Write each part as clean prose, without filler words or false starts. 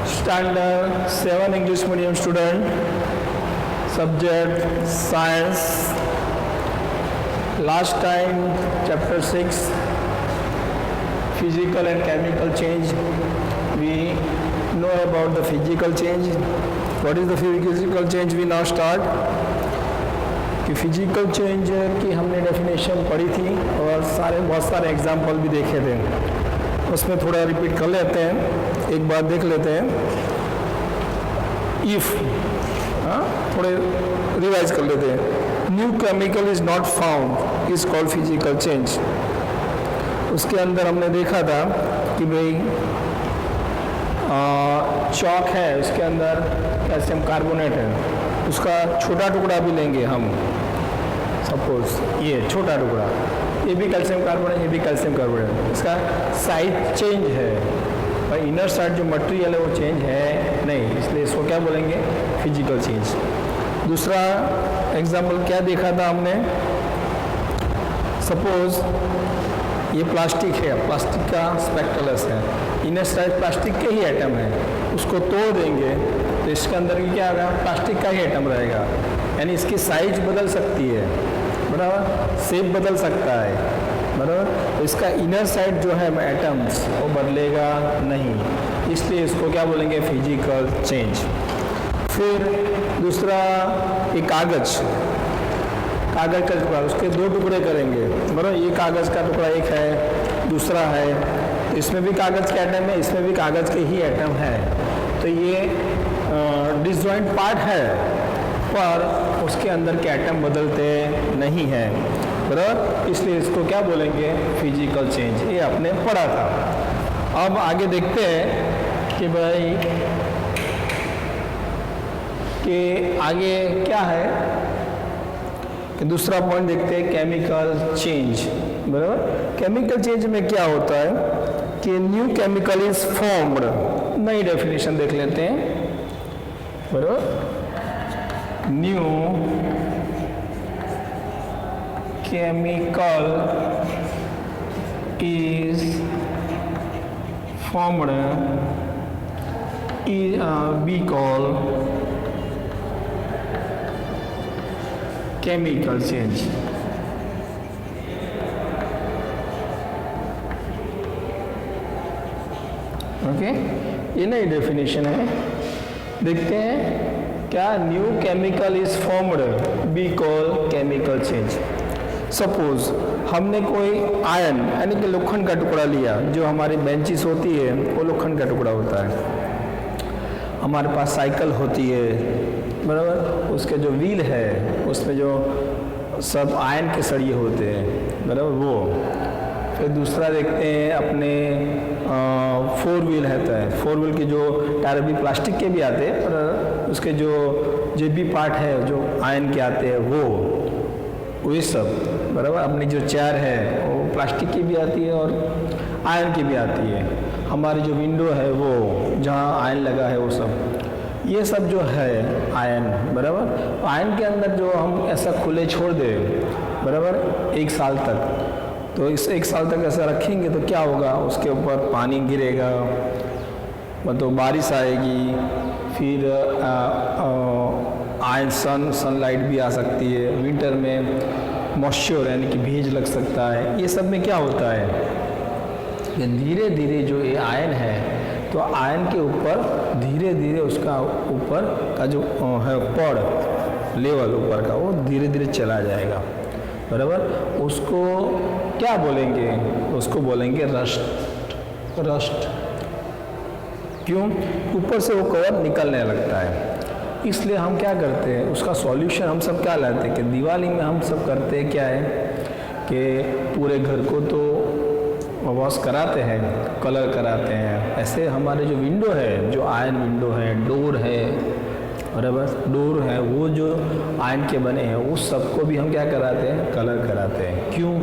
Standard 7 English medium student, subject science. Last time chapter 6 physical and chemical change. We know about the physical change. What is the physical change? We now start कि physical change की हमने definition पढ़ी थी और बहुत सारे example भी देखे थे. उसमें थोड़ा रिपीट कर लेते हैं, एक बार देख लेते हैं. इफ थोड़े रिवाइज कर लेते हैं. New chemical is not found is called physical change. उसके अंदर हमने देखा था कि भाई चौक है, उसके अंदर कैल्शियम कार्बोनेट है, उसका छोटा टुकड़ा भी लेंगे हम. सपोज ये छोटा टुकड़ा, ये भी कैल्शियम कार्बोनेट, ये भी कैल्शियम कार्बोनेट. इसका साइज चेंज है और इनर साइड जो मटेरियल है वो चेंज है नहीं, इसलिए इसको क्या बोलेंगे? Physical change. दूसरा एग्जाम्पल क्या देखा था हमने? सपोज ये प्लास्टिक है, प्लास्टिक का स्पेक्टलस है, इनर साइड प्लास्टिक के ही एटम है, उसको तोड़ देंगे तो इसके अंदर भी क्या होगा? प्लास्टिक का ही एटम रहेगा. यानी इसकी साइज बदल सकती है, बराबर, शेप बदल सकता है, बराबर. तो इसका इनर साइड जो है एटम्स वो बदलेगा नहीं, इसलिए इसको क्या बोलेंगे? Physical change. फिर दूसरा एक कागज़ का टुकड़ा, उसके दो टुकड़े करेंगे, बराबर. ये कागज़ का टुकड़ा एक है, दूसरा है, इसमें भी कागज़ के एटम है, इसमें भी कागज़ के ही एटम है. तो ये डिसजॉइंट पार्ट है पर उसके अंदर के एटम बदलते नहीं हैं, बराबर. इसलिए इसको क्या बोलेंगे? Physical change. ये आपने पढ़ा था. अब आगे देखते हैं कि भाई कि आगे क्या है कि दूसरा पॉइंट देखते हैं, केमिकल चेंज, बराबर. केमिकल चेंज में क्या होता है कि न्यू केमिकल इज फॉर्म्ड. नई डेफिनेशन देख लेते हैं, बराबर. New chemical is formed we call chemical change. Okay, ये नई डेफिनेशन है. देखते हैं क्या new chemical is formed be call chemical change. Suppose हमने कोई आयन यानी कि लोखंड का टुकड़ा लिया, जो हमारी बेंचिस होती है वो लोखंड का टुकड़ा होता है. हमारे पास साइकिल होती है, बराबर, उसके जो व्हील है उसमें जो सब आयन के सरिये होते हैं, बराबर, वो. फिर दूसरा देखते हैं अपने 4 व्हील रहता है. 4 व्हील के जो टायर भी प्लास्टिक के भी आते हैं, पर उसके जो भी पार्ट है जो आयन के आते हैं वो ये सब, बराबर. अपनी जो चेयर है वो प्लास्टिक की भी आती है और आयन की भी आती है. हमारी जो विंडो है वो जहाँ आयन लगा है वो सब, ये सब जो है आयन, बराबर. आयन के अंदर जो हम ऐसा खुले छोड़ दें, बराबर, 1 साल तक, तो इस 1 साल तक ऐसा रखेंगे तो क्या होगा? उसके ऊपर पानी गिरेगा, मतलब बारिश आएगी, फिर आयन सनलाइट भी आ सकती है. विंटर में मॉइस्चर यानी कि भीज लग सकता है. ये सब में क्या होता है कि धीरे धीरे जो ये आयन है, तो आयन के ऊपर धीरे धीरे उसका ऊपर का जो है पॉड लेवल ऊपर का वो धीरे धीरे चला जाएगा, बराबर. उसको क्या बोलेंगे? उसको बोलेंगे रस्ट. क्यों? ऊपर से वो कवर निकलने लगता है. इसलिए हम क्या करते हैं, उसका सॉल्यूशन हम सब क्या लाते हैं कि दिवाली में हम सब करते हैं क्या है कि पूरे घर को तो वॉश कराते हैं, कलर कराते हैं. ऐसे हमारे जो विंडो है, जो आयन विंडो है, डोर है, बराबर, डोर है, वो जो आयन के बने हैं उस सबको भी हम क्या कराते हैं? कलर कराते हैं. क्यों?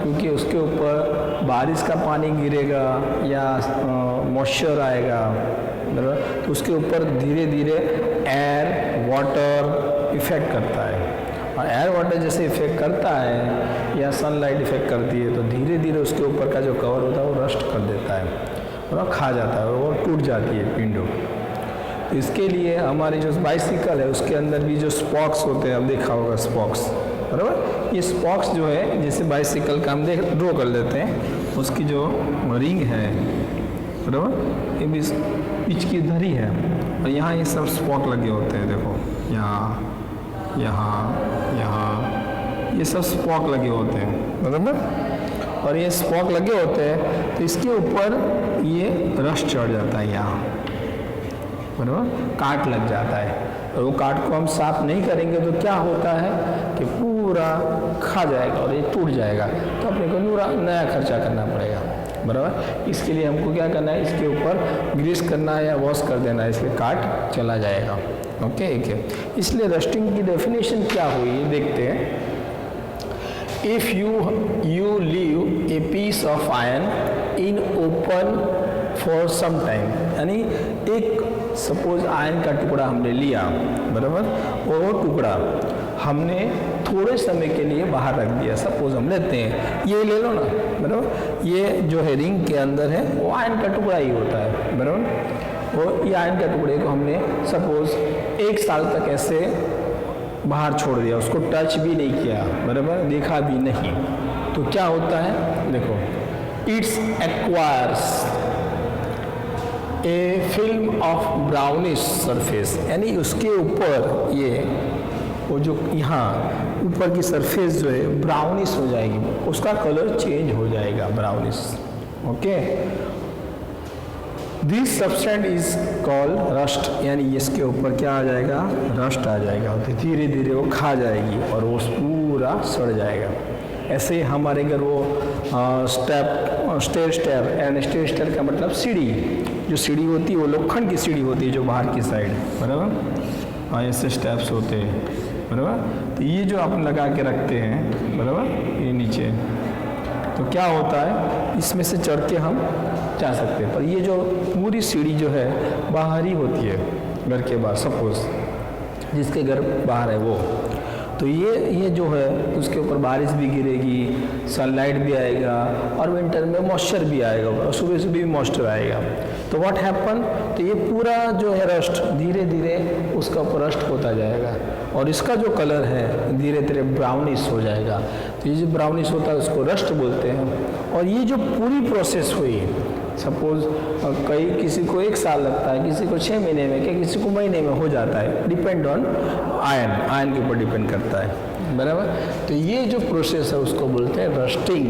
क्योंकि उसके ऊपर बारिश का पानी गिरेगा या मॉइस्चर आएगा, बराबर, तो उसके ऊपर धीरे धीरे एयर वाटर इफ़ेक्ट करता है. और एयर वाटर जैसे इफ़ेक्ट करता है या सनलाइट इफ़ेक्ट करती है तो धीरे धीरे उसके ऊपर का जो कवर होता है वो रस्ट कर देता है, थोड़ा खा जाता है, वो टूट जाती है विंडो। तो इसके लिए हमारी जो बाइसिकल है उसके अंदर भी जो स्पॉक्स होते हैं, आप देखा होगा स्पॉक्स, बराबर। ये स्पॉक्स जो है जैसे बाइसिकल का हम ड्रॉ कर लेते हैं, उसकी जो रिंग है, बराबर, ये भी पिच की धरी है और यहाँ ये सब स्पॉक लगे होते हैं, देखो यहाँ यहाँ यहाँ ये सब स्पॉक लगे होते हैं, बराबर। और ये स्पॉक लगे होते हैं तो इसके ऊपर ये रस्ट चढ़ जाता है यहाँ, बराबर, काट लग जाता है। और वो काट को हम साफ नहीं करेंगे तो क्या होता है कि पूरा खा जाएगा और ये टूट जाएगा, तो अपने को पूरा नया खर्चा करना पड़ेगा, बराबर। इसके लिए हमको क्या करना है, इसके ऊपर ग्रीस करना है या वॉश कर देना है, इसलिए काट चला जाएगा। ओके, इसलिए रस्टिंग की डेफिनेशन क्या हुई देखते हैं। If you leave a piece of iron in open for some time, यानी एक सपोज आयरन का टुकड़ा हमने लिया, बराबर, और वो टुकड़ा हमने थोड़े समय के लिए बाहर रख दिया। सपोज हम लेते हैं, ये ले लो ना, बराबर, ये जो है रिंग के अंदर है वो आयरन का टुकड़ा ही होता है, बराबर। और ये आयरन के टुकड़े को हमने सपोज 1 साल तक ऐसे बाहर छोड़ दिया, उसको टच भी नहीं किया, बराबर, देखा भी नहीं, तो क्या होता है, देखो, it's acquires A film of brownish surface, यानी उसके ऊपर ये वो जो यहाँ ऊपर की सरफेस जो है ब्राउनिश हो जाएगी, उसका कलर चेंज हो जाएगा, brownish. Okay, this substance is called rust, यानी इसके ऊपर क्या आ जाएगा, रस्ट आ जाएगा, तो धीरे धीरे वो खा जाएगी और वो पूरा सड़ जाएगा। ऐसे हमारे घर वो स्टेयर का मतलब सीढ़ी, जो सीढ़ी होती है वो लोखंड की सीढ़ी होती है जो बाहर की साइड, बराबर, ऐसे स्टेप्स होते हैं, बराबर। तो ये जो आप लगा के रखते हैं, बराबर, ये नीचे, तो क्या होता है, इसमें से चढ़ के हम जा सकते हैं, पर ये जो पूरी सीढ़ी जो है बाहर ही होती है, घर के बाहर, सपोज जिसके घर बाहर है वो, तो ये जो है उसके ऊपर बारिश भी गिरेगी, सनलाइट भी आएगा और विंटर में मॉइस्चर भी आएगा और सुबह सुबह भी मॉइस्चर आएगा, तो व्हाट हैपन, तो ये पूरा जो है रस्ट धीरे धीरे उसका ऊपर रस्ट होता जाएगा और इसका जो कलर है धीरे धीरे ब्राउनिश हो जाएगा। तो ये जो ब्राउनिश होता है उसको रस्ट बोलते हैं। और ये जो पूरी प्रोसेस हुई, सपोज किसी को 1 साल लगता है, किसी को 6 महीने में, क्या किसी को महीने में हो जाता है, डिपेंड ऑन आयरन के ऊपर डिपेंड करता है, बराबर। तो ये जो प्रोसेस है उसको बोलते हैं रस्टिंग,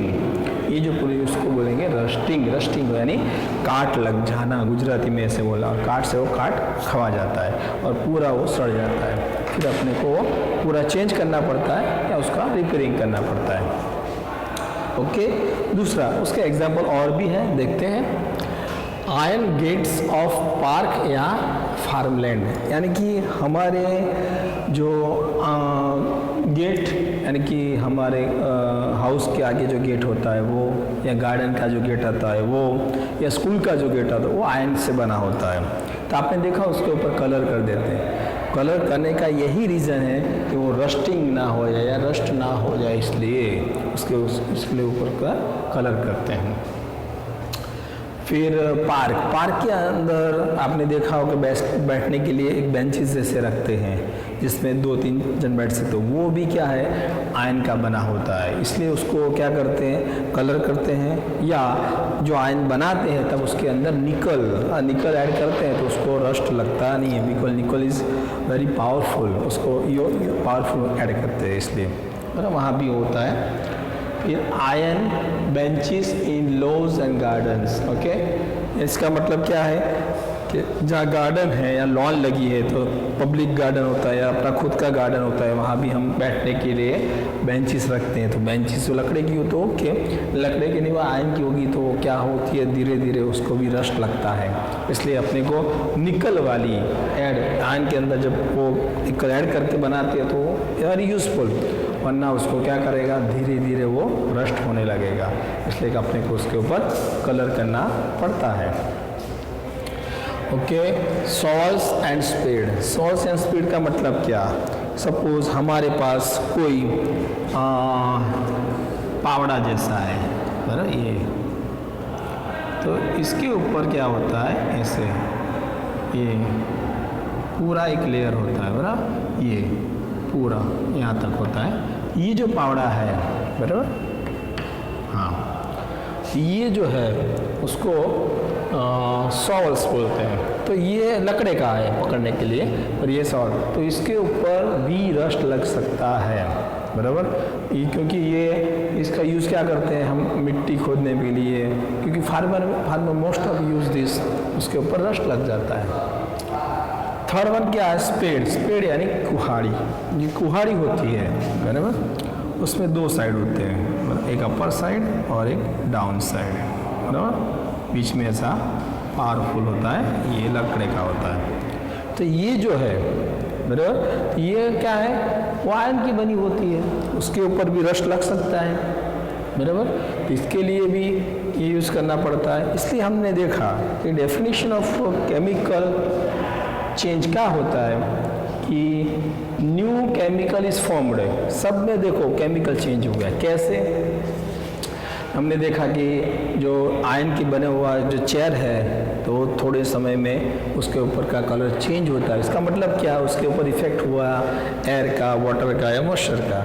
ये जो पूरी उसको बोलेंगे रस्टिंग यानी काट लग जाना, गुजराती में ऐसे बोला, काट से वो काट खवा जाता है और पूरा वो सड़ जाता है, फिर अपने को पूरा चेंज करना पड़ता है या उसका रिपेयरिंग करना पड़ता है। ओके, दूसरा उसके एग्जाम्पल और भी हैं, देखते हैं। आयरन गेट्स ऑफ पार्क या फार्मलैंड, यानी कि हमारे जो गेट, यानी कि हमारे हाउस के आगे जो गेट होता है वो, या गार्डन का जो गेट आता है वो, या स्कूल का जो गेट आता है वो आयरन से बना होता है। तो आपने देखा उसके ऊपर कलर कर देते हैं। कलर करने का यही रीज़न है कि वो रस्टिंग ना हो जाए या रस्ट ना हो जाए, इसलिए इसके ऊपर का कलर करते हैं। फिर पार्क के अंदर आपने देखा होगा बैठने के लिए एक बेंचेस जैसे रखते हैं जिसमें 2-3 जन बैठ सकते हो, वो भी क्या है, आयरन का बना होता है, इसलिए उसको क्या करते हैं, कलर करते हैं। या जो आयरन बनाते हैं तब उसके अंदर निकल ऐड करते हैं तो उसको रस्ट लगता नहीं है, because nickel is very powerful, उसको पावरफुल ऐड करते हैं, इसलिए मतलब वहाँ भी होता है। फिर iron benches in lawns and gardens. Okay, इसका मतलब क्या है कि जहाँ गार्डन है या लॉन लगी है, तो पब्लिक गार्डन होता है या अपना खुद का गार्डन होता है, वहाँ भी हम बैठने के लिए बेंचेस रखते हैं। तो बेंचेस जो लकड़े की हो तो ओके, लकड़े की नहीं वो आयरन की होगी तो वो क्या होती है, धीरे धीरे उसको भी रस्ट लगता है, इसलिए अपने को निकल वाली ऐड आयरन के अंदर जब वो निकल ऐड करके बनाते हैं तो वेरी यूजफुल, वरना उसको क्या करेगा, धीरे धीरे वो रस्ट होने लगेगा, इसलिए अपने को उसके ऊपर कलर करना पड़ता है। ओके, सॉल्स एंड स्पीड का मतलब क्या, सपोज हमारे पास कोई पावड़ा जैसा है, बराबर, तो इसके ऊपर क्या होता है, ऐसे ये पूरा एक लेयर होता है बराबर, ये पूरा यहाँ तक होता है। ये जो पावड़ा है बराबर, हाँ, ये जो है उसको सॉवल्स बोलते हैं। तो ये लकड़े का है पकड़ने के लिए, और ये सॉवल, तो इसके ऊपर भी रस्ट लग सकता है बराबर। ये क्योंकि ये इसका यूज़ क्या करते हैं हम, मिट्टी खोदने के लिए, क्योंकि farmer most of use this, उसके ऊपर रस्ट लग जाता है। थर्ड वन क्या है, स्पेड यानी कुहाड़ी। ये कुहाड़ी होती है बराबर, उसमें दो साइड होते हैं, एक अपर साइड और एक डाउन साइड बराबर। बीच में ऐसा पावरफुल होता है, ये लकड़े का होता है। तो ये जो है बराबर, ये क्या है, वो आयरन की बनी होती है, उसके ऊपर भी रस्ट लग सकता है बराबर। तो इसके लिए भी ये यूज़ करना पड़ता है। इसलिए हमने देखा कि डेफिनेशन ऑफ केमिकल चेंज क्या होता है कि न्यू केमिकल इज फॉर्म्ड। सब में देखो केमिकल चेंज हो गया। कैसे? हमने देखा कि जो आयरन की बने हुआ जो चेयर है, तो थोड़े समय में उसके ऊपर का कलर चेंज होता है। इसका मतलब क्या, उसके ऊपर इफेक्ट हुआ एयर का, वाटर का या मॉइस्चर का।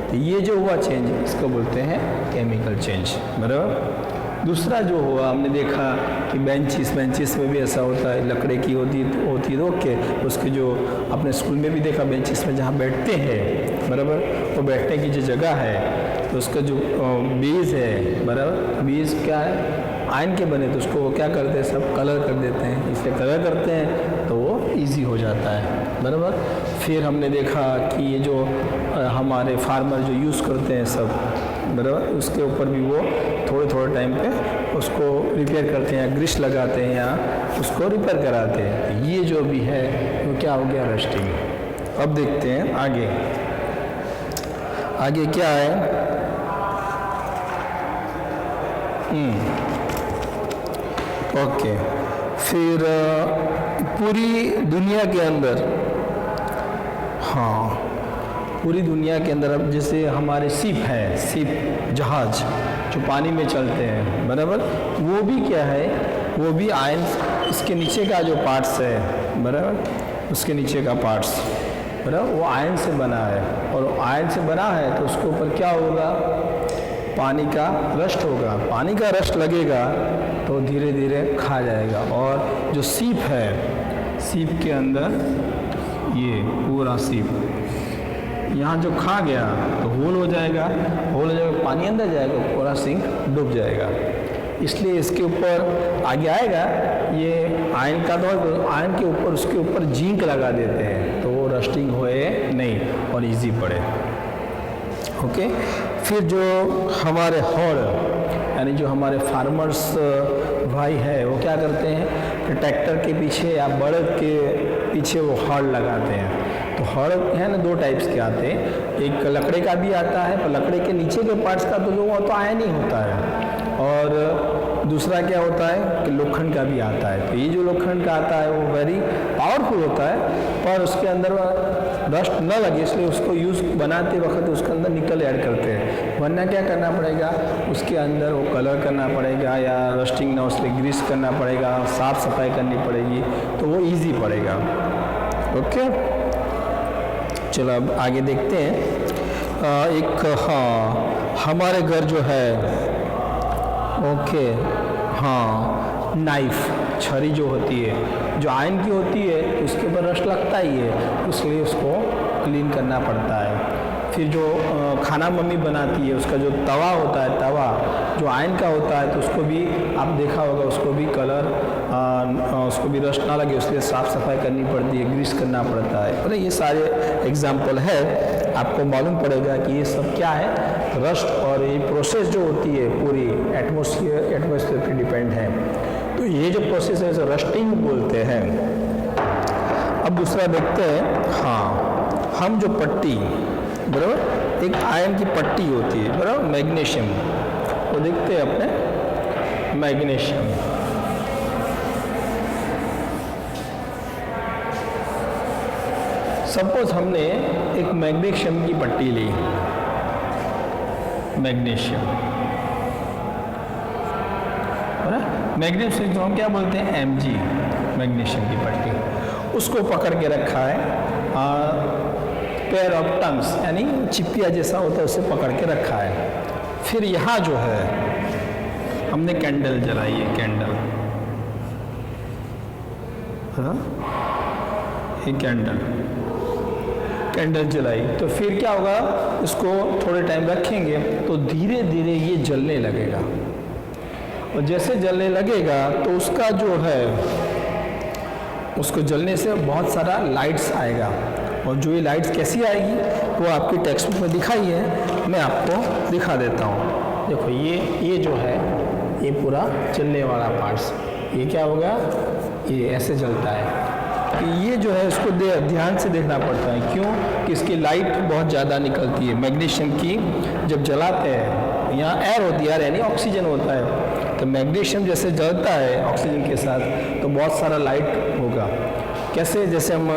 तो ये जो हुआ चेंज, इसको बोलते हैं केमिकल चेंज बराबर। दूसरा जो हुआ, हमने देखा कि बेंचेस में भी ऐसा होता है, लकड़े की होती है तो ओके, उसके जो अपने स्कूल में भी देखा, बेंचेस में जहाँ बैठते हैं बराबर, वो बैठने की जो जगह है, तो उसका जो बेस है बराबर, बेस क्या है, आयरन के बने, तो उसको क्या करते हैं, सब कलर कर देते हैं। इसलिए कलर करते हैं तो वो इजी हो जाता है बराबर। फिर हमने देखा कि ये जो हमारे फार्मर जो यूज़ करते हैं सब बराबर, उसके ऊपर भी वो थोड़े टाइम पे उसको रिपेयर करते हैं, ग्रीस लगाते हैं या उसको रिपेयर कराते हैं। ये जो भी है वो क्या हो गया, रस्टिंग। अब देखते हैं आगे क्या है। ओके, फिर पूरी दुनिया के अंदर, हाँ, पूरी दुनिया के अंदर अब जैसे हमारे शिप जहाज जो पानी में चलते हैं बराबर, वो भी क्या है, वो भी आयरन, इसके नीचे का जो पार्ट्स है बराबर, उसके नीचे का पार्ट्स बराबर, वो आयरन से बना है। और आयरन से बना है तो उसके ऊपर क्या होगा, पानी का रस्ट होगा। पानी का रस्ट लगेगा तो धीरे धीरे खा जाएगा। और जो सीप है, सीप के अंदर ये पूरा सीप यहाँ जो खा गया तो होल हो जाएगा, पानी अंदर जाएगा, पूरा सिंक डूब जाएगा। इसलिए इसके ऊपर आगे आएगा ये आयरन का, तो आयरन के ऊपर उसके ऊपर जिंक लगा देते हैं तो वो रस्टिंग होए नहीं और इजी पड़े। ओके, फिर जो हमारे हॉल यानी जो हमारे फार्मर्स भाई है, वो क्या करते हैं कि ट्रैक्टर के पीछे या बड़द के पीछे वो हॉल लगाते हैं। तो हॉल है ना, दो टाइप्स के आते हैं, एक लकड़े का भी आता है, पर लकड़े के नीचे के पार्ट्स का तो जो तो आयरन ही होता है, और दूसरा क्या होता है कि लोखंड का भी आता है। तो ये जो लोखंड का आता है वो वेरी पावरफुल होता है, पर उसके अंदर रस्ट न लगे इसलिए उसको यूज़ बनाते वक्त उसके अंदर निकल ऐड करते हैं। वरना क्या करना पड़ेगा, उसके अंदर वो कलर करना पड़ेगा या रस्टिंग ना, उसके ग्रीस करना पड़ेगा, साफ़ सफाई करनी पड़ेगी, तो वो ईजी पड़ेगा। ओके, चलो अब आगे देखते हैं। एक हाँ, हमारे घर जो है, ओके, हाँ, नाइफ, छरी जो होती है, जो आयरन की होती है, उसके ऊपर रस्ट लगता ही है, इसलिए उसको क्लीन करना पड़ता है। फिर जो खाना मम्मी बनाती है, उसका जो तवा होता है, तवा जो आयरन का होता है, तो उसको भी आप देखा होगा, उसको भी कलर, उसको भी रस्ट ना लगे इसलिए साफ़ सफाई करनी पड़ती है, ग्रीस करना पड़ता है। पर ये सारे एग्जाम्पल है, आपको मालूम पड़ेगा कि ये सब क्या है, रस्ट, और ये प्रोसेस जो होती है पूरी एटमॉस्फेयर पे डिपेंड है। तो ये जो प्रोसेस है इसे रस्टिंग बोलते हैं। अब दूसरा देखते हैं, हाँ, हम जो पट्टी बराबर, एक आयरन की पट्टी होती है बराबर, मैग्नीशियम, वो देखते हैं अपने मैग्नीशियम। सपोज हमने एक मैग्नीशियम की पट्टी ली, मैग्नीशियम मैग्नीशियम स्टिक जो हम क्या बोलते हैं Mg, मैग्नीशियम की पट्टी, उसको पकड़ के रखा है पेयर ऑफ टंग्स यानी चिपिया जैसा होता है उसे पकड़ के रखा है। फिर यहाँ जो है हमने कैंडल जलाई है, कैंडल, हाँ ये कैंडल जलाई, तो फिर क्या होगा, इसको थोड़े टाइम रखेंगे तो धीरे धीरे ये जलने लगेगा, और जैसे जलने लगेगा तो उसका जो है, उसको जलने से बहुत सारा लाइट्स आएगा, और जो ये लाइट्स कैसी आएगी वो आपकी टेक्स्ट बुक में दिखाई है, मैं आपको दिखा देता हूँ। देखो ये जो है ये पूरा जलने वाला पार्ट्स, ये क्या होगा, ये ऐसे जलता है। ये जो है इसको ध्यान से देखना पड़ता है, क्यों कि इसकी लाइट बहुत ज़्यादा निकलती है मैग्नीशियम की। जब जलाते हैं यहाँ एयर होती है यानी ऑक्सीजन होता है, तो मैग्नीशियम जैसे जलता है ऑक्सीजन के साथ तो बहुत सारा लाइट होगा। कैसे, जैसे हम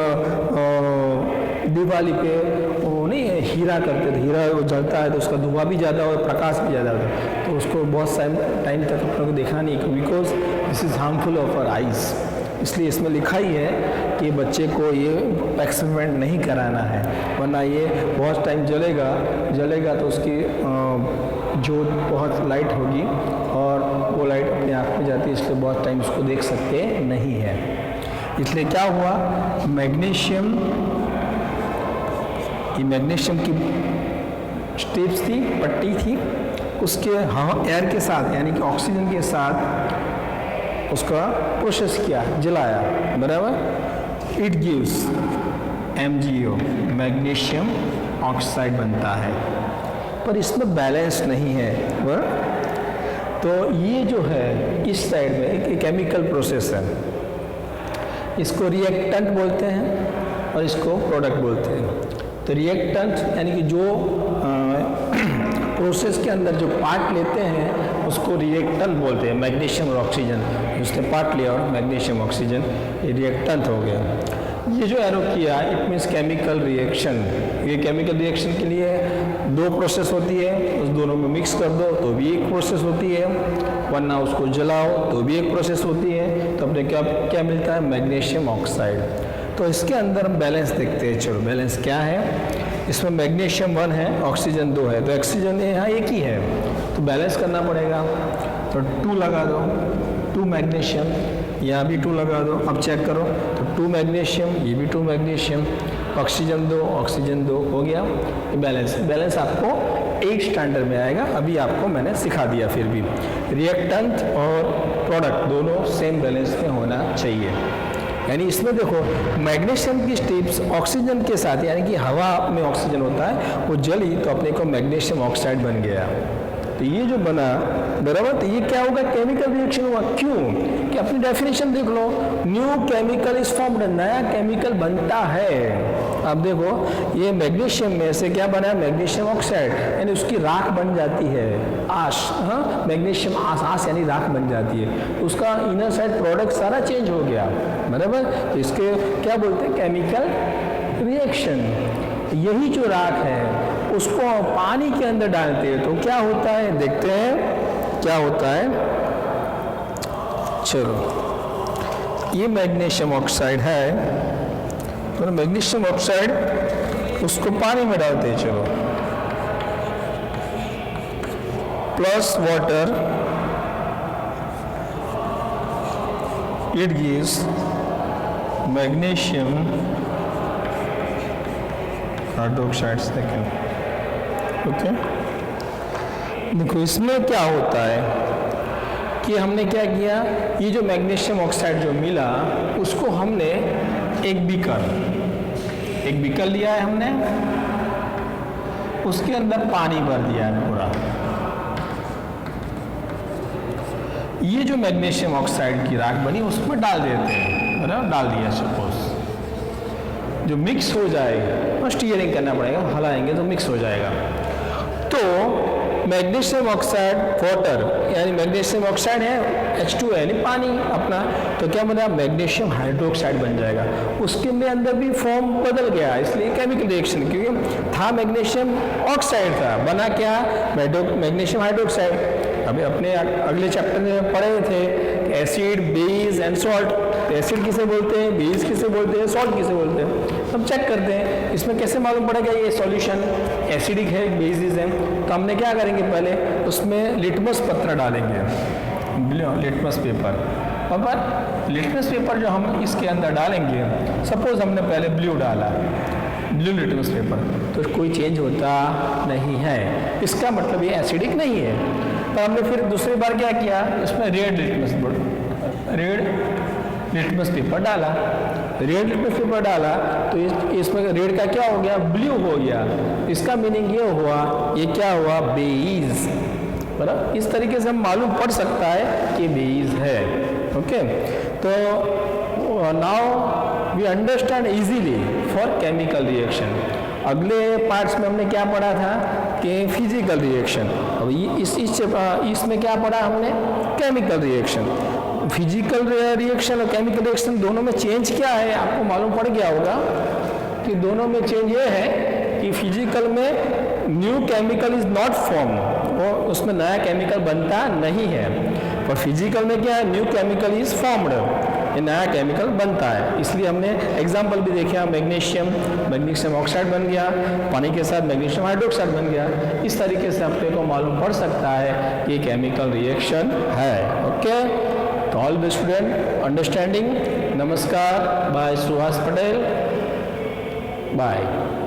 दिवाली पे वो नहीं हीरा करते थे, हीरा वो जलता है तो उसका धुआं भी ज़्यादा और प्रकाश भी ज़्यादा होता है, तो उसको बहुत टाइम तक अपने को देखना नहीं, because this is harmful of our eyes. इसलिए इसमें लिखा ही है कि बच्चे को ये एक्सपेरिमेंट नहीं कराना है, वरना ये बहुत टाइम जलेगा तो उसकी जोत बहुत लाइट होगी और वो लाइट अपने आँख में जाती है, इसलिए बहुत टाइम उसको देख सकते नहीं है। इसलिए क्या हुआ, मैग्नीशियम, ये मैग्नीशियम की स्ट्रिप्स थी, पट्टी थी, उसके एयर के साथ यानी कि ऑक्सीजन के साथ उसका प्रोसेस किया, जलाया, बराबर। It gives MgO, magnesium oxide बनता है, पर इसमें बैलेंस नहीं है तो ये जो है इस साइड में एक केमिकल प्रोसेस है, इसको रिएक्टेंट बोलते हैं और इसको प्रोडक्ट बोलते हैं। तो रिएक्टेंट यानी कि जो प्रोसेस के अंदर जो पार्ट लेते हैं उसको रिएक्टेंट बोलते हैं। मैग्नीशियम और ऑक्सीजन, उसने पार्ट लिया और मैग्नीशियम ऑक्सीजन, ये रिएक्टेंट हो गया। ये जो एरो किया इट मीन्स केमिकल रिएक्शन। ये केमिकल रिएक्शन के लिए दो प्रोसेस होती है, उस दोनों में मिक्स कर दो तो भी एक प्रोसेस होती है, वरना उसको जलाओ तो भी एक प्रोसेस होती है। तो अपने क्या मिलता है, मैग्नीशियम ऑक्साइड। तो इसके अंदर हम बैलेंस देखते हैं। चलो बैलेंस क्या है, इसमें मैग्नीशियम 1 है, ऑक्सीजन 2 है, तो ऑक्सीजन यहाँ एक ही है तो बैलेंस करना पड़ेगा। तो 2 लगा दो, 2 मैग्नीशियम, यहाँ भी 2 लगा दो। अब चेक करो तो 2 मैग्नीशियम, ये भी 2 मैग्नीशियम, ऑक्सीजन 2 ऑक्सीजन 2 हो गया। बैलेंस आपको 8 स्टैंडर्ड में आएगा, अभी आपको मैंने सिखा दिया। फिर भी रिएक्टेंट और प्रोडक्ट दोनों सेम बैलेंस में होना चाहिए। यानी इसमें देखो मैग्नीशियम की स्ट्रिप्स ऑक्सीजन के साथ यानी कि हवा में ऑक्सीजन होता है वो जली तो अपने को मैग्नीशियम ऑक्साइड बन गया। तो ये जो बना, बराबर, तो ये क्या होगा, केमिकल रिएक्शन हुआ। क्यों कि अपनी डेफिनेशन देख लो, न्यू केमिकल इज फॉर्म्ड, नया केमिकल बनता है। अब देखो ये मैग्नीशियम में से क्या बना है, मैग्नीशियम ऑक्साइड, यानी उसकी राख बन जाती है, आश, हाँ मैग्नीशियम आश यानी राख बन जाती है, उसका इनर साइड प्रोडक्ट सारा चेंज हो गया, बराबर। तो इसके क्या बोलते हैं, केमिकल रिएक्शन। यही जो राख है उसको पानी के अंदर डालते हैं तो क्या होता है, देखते हैं क्या होता है। चलो ये मैग्नीशियम ऑक्साइड है, तो मैग्नीशियम ऑक्साइड उसको पानी में डालते हैं, चलो plus water, it gives magnesium hydroxide second. Okay, देखो इसमें क्या होता है कि हमने क्या किया, ये जो मैग्नीशियम ऑक्साइड जो मिला उसको हमने एक बीकर लिया है हमने, उसके अंदर पानी भर दिया है पूरा। ये जो मैग्नीशियम ऑक्साइड की राख बनी उसमें डाल देते हैं, बराबर, डाल दिया सपोज, जो मिक्स हो जाएगा, स्टीयरिंग करना पड़ेगा, हलाएंगे तो मिक्स हो जाएगा। तो मैग्नीशियम ऑक्साइड वाटर यानी मैग्नीशियम ऑक्साइड है H2 यानी पानी अपना, तो क्या बना, मैग्नीशियम हाइड्रोक्साइड बन जाएगा। उसके में अंदर भी फॉर्म बदल गया, इसलिए केमिकल रिएक्शन, क्योंकि था मैग्नीशियम ऑक्साइड था, बना क्या, मैग्नीशियम हाइड्रोक्साइड। अभी अपने अगले चैप्टर में पढ़े थे कि acid, base and salt. Acid किसे बोलते हैं, बेस किसे बोलते हैं, सॉल्ट किसे बोलते हैं, हम चेक करते हैं। इसमें कैसे मालूम पड़ेगा ये सॉल्यूशन एसिडिक है, बेसिस है? तो हमने क्या करेंगे, पहले उसमें लिटमस पत्र डालेंगे, लिटमस पेपर। और लिटमस पेपर जो हम इसके अंदर डालेंगे, सपोज हमने पहले ब्लू डाला, ब्लू लिटमस पेपर, तो कोई चेंज होता नहीं है, इसका मतलब ये एसिडिक नहीं है। तो हमने फिर दूसरी बार क्या किया, इसमें रेड लिटमस पेपर डाला। रेड लिटमस पेपर डाला तो इसमें रेड का क्या हो गया, ब्लू हो गया। इसका मीनिंग ये हुआ, ये क्या हुआ, बेस। बराबर, इस तरीके से हम मालूम पड़ सकता है कि बेस है। ओके, तो now we understand easily for chemical reaction. अगले पार्ट्स में हमने क्या पढ़ा था कि फिजिकल रिएक्शन। अब इसमें क्या पढ़ा हमने, केमिकल रिएक्शन। फिजिकल रिएक्शन और केमिकल रिएक्शन दोनों में चेंज क्या है, आपको मालूम पड़ गया होगा कि दोनों में चेंज ये है कि फिजिकल में new chemical is not form, और उसमें नया केमिकल बनता नहीं है। और फिजिकल में क्या है, न्यू केमिकल इज फॉर्म्ड, ये नया केमिकल बनता है। इसलिए हमने एग्जाम्पल भी देखा, मैग्नीशियम ऑक्साइड बन गया, पानी के साथ मैग्नीशियम हाइड्रोक्साइड बन गया। इस तरीके से अपने को मालूम पड़ सकता है कि केमिकल रिएक्शन है। ओके, तो ऑल द स्टूडेंट अंडरस्टैंडिंग। नमस्कार, बाय सुहास पटेल, बाय।